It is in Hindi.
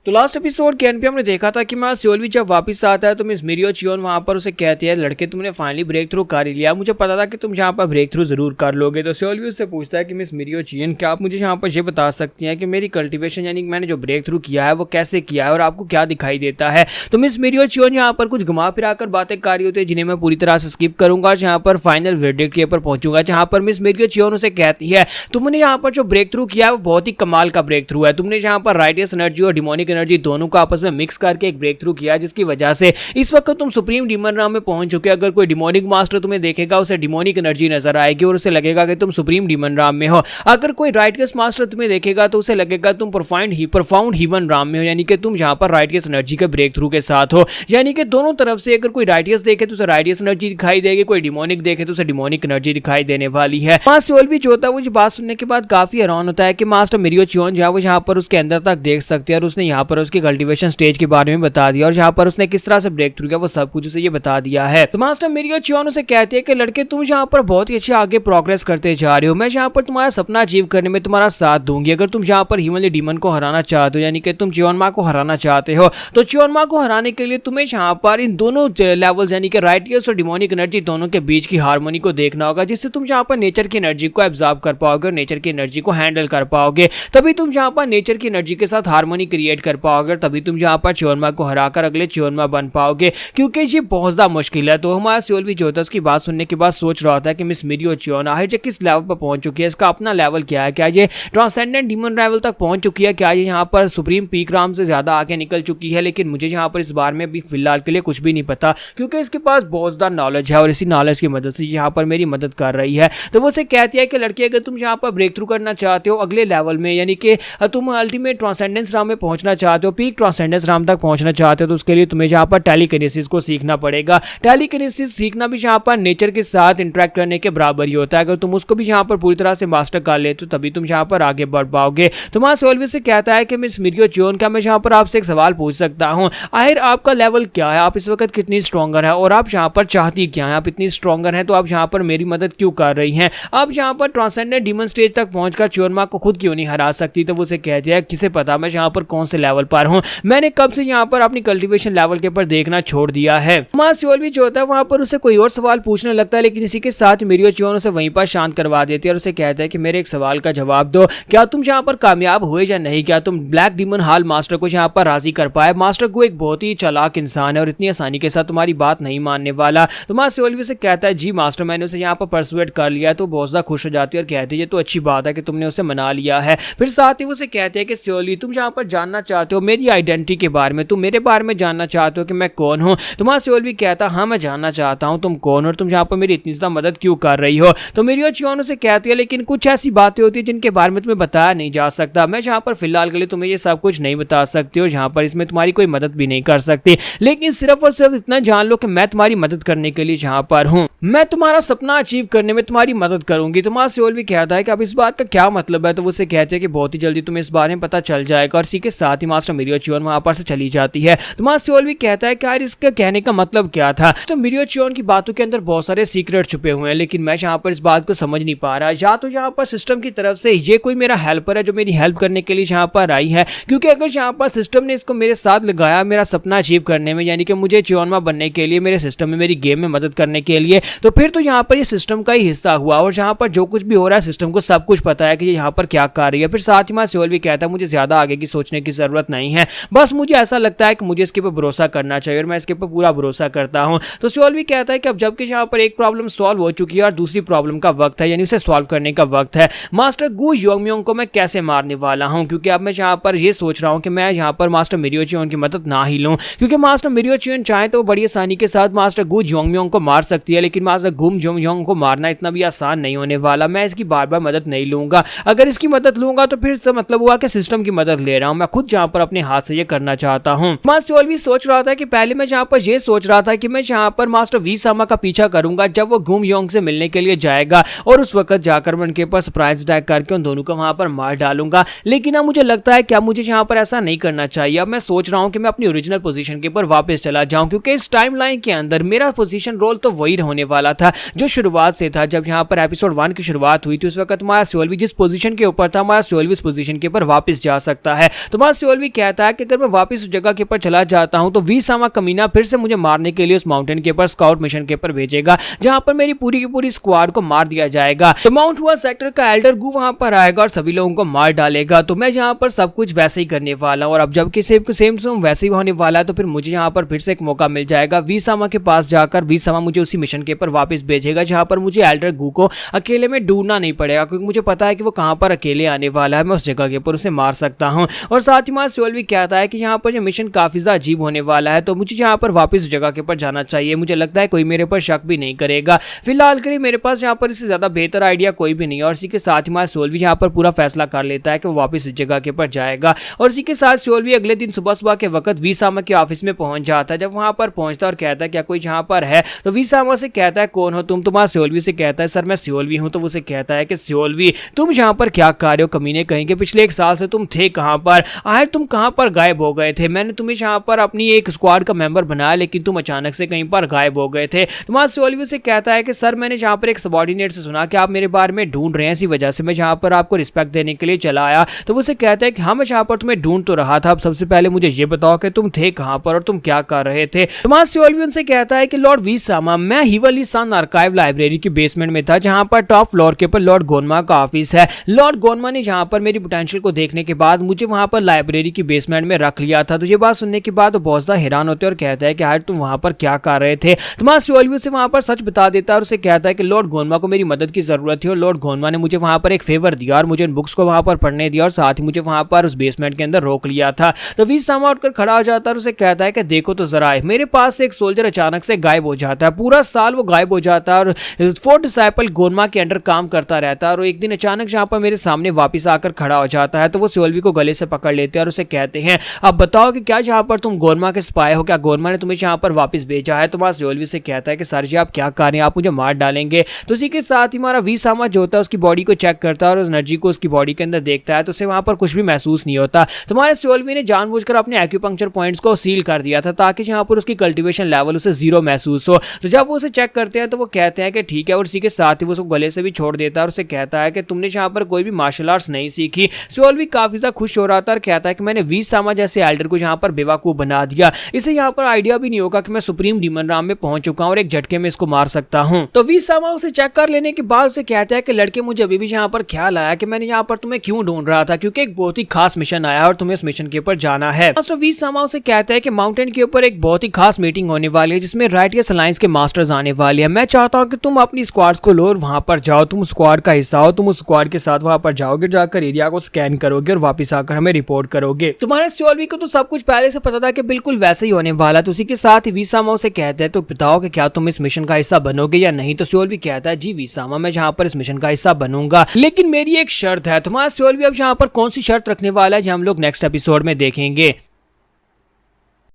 तो लास्ट एपिसोड के एंड पे हमने देखा था कि सियोलवी जब वापस आता है तो मिस मिरियो चियोन वहां पर उसे कहती है, लड़के तुमने फाइनली ब्रेक थ्रू कर ही लिया, मुझे पता था कि तुम यहाँ पर ब्रेक थ्रू जरूर कर लोगे। तो सियोलवी उससे पूछता है कि मिस मिरियो चियोन, क्या आप मुझे यहाँ पर ये बता सकती हैं कि मेरी कल्टीवेशन यानी मैंने जो ब्रेक थ्रू किया है वो कैसे किया है और आपको क्या दिखाई देता है। तो मिस मिरियो चियोन यहाँ पर कुछ घुमा फिरा कर बातें कर रही होती है जिन्हें मैं पूरी तरह से स्किप करूंगा, यहाँ पर फाइनल वर्डिक्ट के ऊपर पहुंचूंगा, जहां पर मिस मिरियो चियोन उसे कहती है तुमने यहाँ पर जो ब्रेक थ्रू किया है वो बहुत ही कमाल का ब्रेक थ्रू है। तुमने यहाँ पर राइटियस एनर्जी और डिमोनिक एनर्जी दोनों को आपस में मिक्स करके एक ब्रेक थ्रू किया, जिसकी वजह से इस वक्त तुम सुप्रीम डीमन राम में पहुंच चुके। अगर कोई डिमोनिक मास्टर तुम्हें देखेगा उसे डिमोनिक एनर्जी नजर आएगी और उसे लगेगा कि तुम सुप्रीम डीमन राम में हो। अगर कोई राइटियस मास्टर तुम्हें देखेगा तो उसे लगेगा तुम परफाउंड हीवन राम में हो, यानी कि तुम यहाँ पर राइटियस एनर्जी के ब्रेक थ्रू के साथ हो। यानी कि दोनों तरफ से अगर कोई राइटियस देखे तो उसे राइटियस एनर्जी दिखाई देगी, कोई डिमोनिक देखे तो उसे डिमोनिक एनर्जी दिखाई देने वाली है। सियोलवी जो होता है वो बात सुनने के बाद काफी हैरान होता है कि मास्टर मिरियो चियोन जो है वो यहाँ पर उसके अंदर तक देख सकते हैं और उसने यहाँ पर उसकी कल्टीवेशन स्टेज के बारे में बता दिया और यहाँ पर उसने किस तरह से ब्रेक थ्रू किया वो सब कुछ उसे ये बता दिया है। तो मास्टर मिरियो चियोन उसे कहते हैं कि लड़के तुम यहाँ पर बहुत ही अच्छे आगे प्रोग्रेस करते जा रहे हो, मैं यहाँ पर तुम्हारा सपना अचीव करने में तुम्हारा साथ दूंगी। अगर तुम यहाँ पर ह्यूमनली डीमन को हराना चाहते हो यानी कि तुम चियोनमा को हराना चाहते हो तो चियोनमा को हराने के लिए तुम्हें यहाँ पर इन दोनों लेवल्स यानी कि राइटियस और डिमोनिक एनर्जी दोनों के बीच की हार्मोनी को देखना होगा, जिससे तुम यहाँ पर नेचर की एनर्जी को एब्जॉर्ब कर पाओगे और नेचर की एनर्जी को हैंडल कर पाओगे। तभी तुम यहाँ पर नेचर की एनर्जी के साथ हार्मोनी क्रिएट कर पाओगे, तभी तुम यहाँ पर चियोनमा को हराकर अगले चियोनमा बन पाओगे, क्योंकि ये बहुत ज्यादा मुश्किल है। तो हमारा सियोलवी जो होता है उसकी बात सुनने के बाद सोच रहा था कि मिस मिरियो चियोन आखिर किस लेवल पर पहुंच चुकी है, इसका अपना लेवल क्या है, क्या ये ट्रांसेंडेंट डीमन लेवल तक पहुंच चुकी है, क्या ये यहाँ पर सुप्रीम पीक राम से ज्यादा आगे निकल चुकी है। लेकिन मुझे यहाँ पर इस बारे में भी फिलहाल के लिए कुछ भी नहीं पता, क्योंकि इसके पास बहुत ज्यादा नॉलेज है और इसी नॉलेज की मदद से यहाँ पर मेरी मदद कर रही है। तो वो उसे कहती है कि लड़के अगर तुम यहाँ पर ब्रेक थ्रू करना चाहते हो अगले लेवल में, यानी कि तुम अल्टीमेट ट्रांसेंडेंस राम में पहुंचना चाहते हो, पीक ट्रांसेंडेंस राम तक पहुंचना चाहते हो, तो उसके लिए तुम्हें यहाँ पर टेलीकिनेसिस को सीखना पड़ेगा। टेलीकिनेसिस सीखना भी यहाँ पर नेचर के साथ इंटरेक्ट करने के बराबर ही होता है। अगर तुम उसको भी यहाँ पर पूरी तरह से मास्टर कर लेते हो तभी तुम यहाँ पर आगे बढ़ पाओगे। तुम्हारा सियोलवी से कहता है कि मिस मिरियो चियोन, क्या मैं यहाँ पर आपसे एक सवाल पूछ सकता हूँ, आखिर आपका लेवल क्या है, आप इस वक्त कितनी स्ट्रॉन्गर है और आप यहाँ पर चाहती क्या है, आप इतनी स्ट्रॉन्गर हैं तो आप यहाँ पर मेरी मदद क्यों कर रही हैं, आप यहाँ पर ट्रांसेंडेंट डीमन स्टेज तक पहुंचकर चियोनमा को खुद क्यों नहीं हरा सकती। तो वो उसे कहती है किसे पता मैं यहाँ पर कौन से लेवल पर हूँ, मैंने कब से यहाँ पर अपनी कल्टीवेशन लेवल के ऊपर देखना छोड़ दिया है। मां सियोलवी जो होता है वहां पर उसे कोई और सवाल पूछने लगता है, लेकिन इसी के साथ मिरियो चियोन उसे वहीं पर शांत करवा देती है और उसे कहता है कि मेरे एक सवाल का जवाब दो, क्या तुम यहाँ पर कामयाब हुए या नहीं, क्या तुम ब्लैक डीमन हाल मास्टर को यहाँ पर राजी कर पाए। मास्टर को एक बहुत ही चालाक इंसान है और इतनी आसानी के साथ तुम्हारी बात नहीं मानने वाला। तो मां सियोलवी से कहता है जी मास्टर, मैंने उसे यहाँ पर परसुएट कर लिया। तो बहुत ज्यादा खुश हो जाती है और कहती है ये तो अच्छी बात है कि तुमने उसे मना लिया है। फिर साथ ही उसे कहते हैं कि सियोलवी तुम यहाँ पर जानना चाहते हो मेरी आइडेंटिटी के बारे में, तुम मेरे बारे में जानना चाहते हो कि मैं कौन हूँ। तुम्हारा सियोलवी कहता हाँ मैं जानना चाहता हूँ तुम कौन हो और तुम यहाँ पर मेरी इतनी ज्यादा मदद क्यों कर रही हो। तो मिरियो चियोन उसे कहती है लेकिन कुछ ऐसी बातें होती है जिनके बारे में तुम्हें बताया नहीं जा सकता, मैं यहाँ पर फिलहाल के लिए तुम्हें ये सब कुछ नहीं बता सकती और यहाँ पर इसमें तुम्हारी कोई मदद भी नहीं कर सकती, लेकिन सिर्फ और सिर्फ इतना जान लो कि मैं तुम्हारी मदद करने के लिए यहाँ पर हूँ, मैं तुम्हारा सपना अचीव करने में तुम्हारी मदद करूंगी। तुम्हारा सियोलवी कहता है कि अब इस बात का क्या मतलब है। तो वो उसे कहते हैं कि बहुत ही जल्दी तुम्हें इस बारे में पता चल जाएगा और इसी के साथ ही मास्टर मिरियो चियोन वहां पर से चली जाती है। तुम्हारा सियोलवी कहता है कि यार इसका कहने का मतलब क्या था। तो मिरियो चियोन की बातों के अंदर बहुत सारे सीक्रेट छुपे हुए हैं, लेकिन मैं यहाँ पर इस बात को समझ नहीं पा रहा, या तो यहाँ पर सिस्टम की तरफ से ये कोई मेरा हेल्पर है जो मेरी हेल्प करने के लिए यहाँ पर आई है, क्योंकि अगर यहाँ पर सिस्टम ने इसको मेरे साथ लगाया मेरा सपना अचीव करने में, यानी कि मुझे चियोनमा बनने के लिए मेरे सिस्टम में मेरी गेम में मदद करने के लिए, तो फिर तो यहाँ पर ये सिस्टम का ही हिस्सा हुआ और यहाँ पर जो कुछ भी हो रहा है सिस्टम को सब कुछ पता है कि ये यहाँ पर क्या कर रही है। फिर साथ ही मां सियोलवी कहता है मुझे ज्यादा आगे की सोचने की जरूरत नहीं है, बस मुझे ऐसा लगता है कि मुझे इसके ऊपर भरोसा करना चाहिए और मैं इसके ऊपर पूरा भरोसा करता हूँ। तो सियोलवी कहता है कि अब जबकि यहाँ पर एक प्रॉब्लम सॉल्व हो चुकी है और दूसरी प्रॉब्लम का वक्त है, यानी उसे सॉल्व करने का वक्त है। मास्टर गु योंगम्योंग को मैं कैसे मारने वाला हूँ, क्योंकि अब मैं यहाँ पर ये सोच रहा हूँ कि मैं यहाँ पर मास्टर मिरियो चियोन की मदद ना ही लूँ, क्योंकि मास्टर मिरियो चियोन चाहे तो बड़ी आसानी के साथ मास्टर गु योंगम्योंग को मार सकती है, लेकिन मास्टर गुम योंगम्योंग को मारना इतना भी आसान नहीं होने वाला। मैं इसकी बार बार मदद नहीं लूंगा, अगर इसकी मदद लूंगा तो फिर तो मतलब हुआ कि सिस्टम की मदद ले रहा हूं, मैं खुद जहां पर अपने हाथ से ये करना चाहता हूं। मां सियोलवी सोच रहा था कि पहले मैं जहां पर ये सोच रहा था कि मैं जहां पर मास्टर वी सामा का पीछा करूंगा जब वो गुम योंग से मिलने के लिए जाएगा और उस वक्त जाकर मैं उनके पास सरप्राइज अटैक करके उन दोनों को वहां पर मार डालूंगा, लेकिन अब मुझे लगता है क्या मुझे यहाँ पर ऐसा नहीं करना चाहिए। अब मैं सोच रहा हूँ कि मैं अपनी ओरिजिनल पोजीशन के ऊपर वापस चला जाऊं, क्योंकि इस टाइमलाइन के अंदर मेरा पोजीशन रोल तो वही होने वाला था जो शुरुआत से था। जब यहाँ पर एपिसोड 1 की शुरुआत हुई थी उस वक्त माया सियोलवी जिस पोजीशन के ऊपर था, माया सियोलवी इस पोजीशन के ऊपर वापस जा सकता है। तो माया सियोलवी कहता है कि अगर मैं वापस उस जगह के ऊपर चला जाता हूं तो वीसामा कमीना फिर से मुझे मारने के लिए उस माउंटेन के ऊपर स्काउट मिशन के ऊपर भेजेगा, जहां पर मेरी पूरी की पूरी स्क्वाड को मार दिया जाएगा। तो माउंट हुआ सेक्टर का एल्डर गू वहां पर आएगा और सभी लोगों को मार डालेगा। तो मैं यहाँ पर सब कुछ वैसे ही करने वाला हूँ, और अब जब सेम वैसे ही होने वाला है तो फिर मुझे यहाँ पर फिर से एक मौका मिल जाएगा वीसामा के पास जाकर। वीसामा मुझे उसी मिशन के ऊपर वापस भेजेगा जहां पर मुझे एल्डर गू को अकेले में ढूंढना नहीं पड़ेगा, क्योंकि मुझे पता है कि वो कहां पर अकेले आने वाला है। मैं उस जगह के ऊपर उसे मार सकता हूं। और साथ ही साथ सियोलवी कहता है कि यहाँ पर ये मिशन काफी ज्यादा अजीब होने वाला है, तो मुझे यहाँ पर वापस उस जगह के ऊपर जाना चाहिए। मुझे लगता है कोई मेरे ऊपर शक भी नहीं करेगा। फिलहाल के लिए मेरे पास यहाँ पर इससे ज्यादा बेहतर आइडिया कोई भी नहीं है। और इसी के साथ ही साथ सियोलवी यहाँ पर पूरा फैसला कर लेता है कि वो वापस उस जगह के ऊपर जाएगा। और इसी के साथ सियोलवी अगले दिन सुबह सुबह के वक्त वीसामा के ऑफिस में पहुंच जाता है। जब वहां पर पहुंचता और कहता है क्या कोई यहाँ पर है, तो वीसामा से कहता है कौन हो तुम? तुम्हारा सियोलवी से कहता है सर मैं सियोलवी हूं। तो उसे कहता है कि सियोलवी तुम यहाँ पर क्या कर रहे हो कमीने, कहेंगे पिछले 1 साल से तुम थे कहां पर? आखिर तुम कहां पर गायब हो गए थे? मैंने तुम्हें यहाँ पर अपनी एक स्क्वाड का मेंबर बनाया, लेकिन तुम अचानक से कहीं पर गायब हो गए थे। तुम्हारा सियोलवी से कहता है कि सर मैंने यहाँ पर एक सबॉर्डिनेट से सुना कि आप मेरे बारे में ढूंढ रहे हैं, इसी वजह से मैं यहाँ पर आपको रिस्पेक्ट देने के लिए चला आया। तो उसे कहता है कि हाँ मैं यहाँ पर तुम्हें ढूंढ तो रहा था, अब सबसे पहले मुझे ये बताओ कि तुम थे कहां पर और तुम क्या कर रहे थे? तुम्हारा सियोलवी उनसे कहता है कि लॉर्ड वीसामा मैं हिवली सन आर्काइव लाइब्रेरी के बेसमेंट में था, जहां पर टॉप फ्लोर के ऊपर लॉर्ड गोनमा का ऑफिस है। लॉर्ड गोनमा ने जहां पर मेरी पोटेंशियल को देखने के बाद मुझे वहां पर लाइब्रेरी की बेसमेंट में रख लिया था। तो ये बात सुनने के बाद वो बहुत ज्यादा हैरान होते हैं और कहता है कि यार तुम वहां पर क्या कर रहे थे? तुम्हारा सियोलवी से वहां पर सच बता देता है और उसे कहता है कि लॉर्ड गोनमा को मेरी मदद की जरूरत थी और लॉर्ड गोनमा ने मुझे वहां पर एक फेवर दिया और मुझे बुक्स को वहां पर पढ़ने दिया और साथ ही मुझे वहां पर उस बेसमेंट के अंदर रोक लिया था। तो वीसामा उठकर खड़ा हो जाता है और उसे कहता है कि देखो तो जरा मेरे पास से एक सोल्जर अचानक से गायब हो जाता है, पूरा साल वो गायब हो जाता है और फोर्ट डिसाइपल गोनमा के अंडर काम करता रहता है, और एक दिन अचानक जहां पर मेरे सामने वापस आकर खड़ा हो जाता है। तो वो सियोलवी को गले से पकड़ लेते हैं और उसे कहते हैं अब बताओ कि क्या जहां पर तुम गोरमा के स्पाई हो, क्या गोरमा ने तुम्हें यहाँ पर वापस भेजा है? तुम्हारा सियोलवी से कहता है कि सर जी आप क्या कर रहे हैं, आप मुझे मार डालेंगे। तो इसी के साथ ही हमारा वीसामा जो होता है उसकी बॉडी को चेक करता है और उस एनर्जी को उसकी बॉडी के अंदर देखता है, तो उसे वहां पर कुछ भी महसूस नहीं होता। तुम्हारे सियोलवी ने जानबूझकर अपने एक्यूपंक्चर पॉइंट्स को सील कर दिया था ताकि यहाँ पर उसकी कल्टीवेशन लेवल उसे 0 महसूस हो। तो जब वो उसे चेक करते हैं तो वो कहते हैं कि ठीक है, और इसी के साथ ही वो उसको गले से भी छोड़ देता है और उसे कहता है कि तुमने यहाँ पर कोई भी मार्शल आर्ट्स नहीं सीखी। सियोलवी काफी ज्यादा खुश हो रहा था और कहता है कि मैंने वीसामा जैसे एल्डर को यहाँ पर बेवकूफ बना दिया, इसे यहाँ पर आइडिया भी नहीं होगा कि मैं सुप्रीम डीमन राम में पहुंच चुका हूं और एक झटके में इसको मार सकता हूं। तो वीसामा उसे चेक कर लेने के बाद उसे कहता है कि लड़के मुझे अभी भी यहाँ पर ख्याल आया कि मैंने यहाँ पर तुम्हें क्यों ढूंढ रहा था, क्योंकि एक बहुत ही खास मिशन आया और तुम्हें इस मिशन के ऊपर जाना है। मास्टर वीसामा उसे कहता है कि माउंटेन के ऊपर एक बहुत ही खास मीटिंग होने वाली है जिसमें राइटियस अलायंस के मास्टर्स आने वाले हैं। मैं चाहता हूं कि तुम अपनी स्क्वाड्स को लो और वहां पर जाओ, तुम स्क्वाड का हिस्सा हो, तुम उस स्क्वाड के साथ वहां पर जाओगे, जाकर एरिया को स्कैन करोगे और वापस आकर हमें रिपोर्ट करोगे। तुम्हारे सियोलवी को तो सब कुछ पहले से पता था कि बिल्कुल वैसे ही होने वाला। तो उसी के साथ ही वीसामा उसे कहते हैं तो बताओ कि क्या तुम इस मिशन का हिस्सा बनोगे या नहीं? तो सियोलवी कहता है जी वीसामा मैं यहाँ पर इस मिशन का हिस्सा बनूंगा, लेकिन मेरी एक शर्त है। तुम्हारा सियोलवी अब यहाँ पर कौन सी शर्त रखने वाला है जो हम लोग नेक्स्ट एपिसोड में देखेंगे।